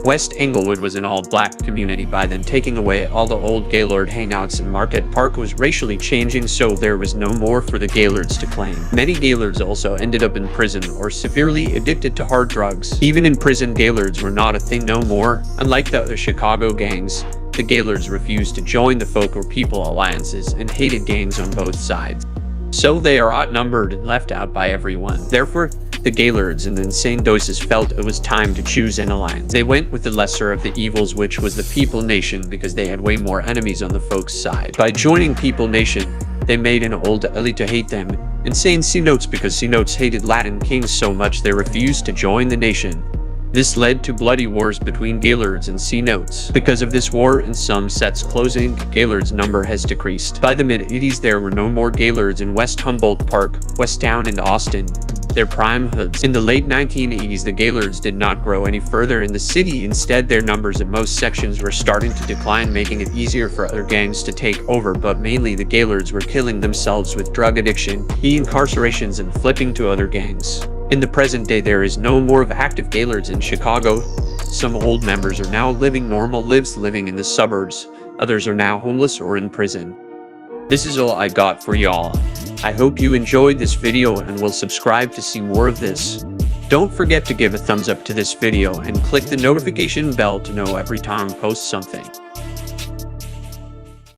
West Englewood was an all-black community by then, taking away all the old Gaylord hangouts, and Market Park was racially changing, so there was no more for the Gaylords to claim. Many Gaylords also ended up in prison or severely addicted to hard drugs. Even in prison, Gaylords were not a thing no more. Unlike the other Chicago gangs, the Gaylords refused to join the folk or people alliances and hated gangs on both sides. So they are outnumbered and left out by everyone. Therefore, the Gaylords and the Insane Doses felt it was time to choose an alliance. They went with the lesser of the evils, which was the People Nation, because they had way more enemies on the folks' side. By joining People Nation, they made an old elite to hate them. Insane C-Notes, because C-Notes hated Latin Kings so much they refused to join the nation. This led to bloody wars between Gaylords and C-Notes. Because of this war and some sets closing, Gaylords' number has decreased. By the mid-80s, there were no more Gaylords in West Humboldt Park, West Town, and Austin, their prime hoods. In the late 1980s, the Gaylords did not grow any further in the city. Instead, their numbers in most sections were starting to decline, making it easier for other gangs to take over, but mainly the Gaylords were killing themselves with drug addiction, incarcerations, and flipping to other gangs. In the present day, there is no more of active Gaylords in Chicago. Some old members are now living normal lives living in the suburbs. Others are now homeless or in prison. This is all I got for y'all. I hope you enjoyed this video and will subscribe to see more of this. Don't forget to give a thumbs up to this video and click the notification bell to know every time I post something.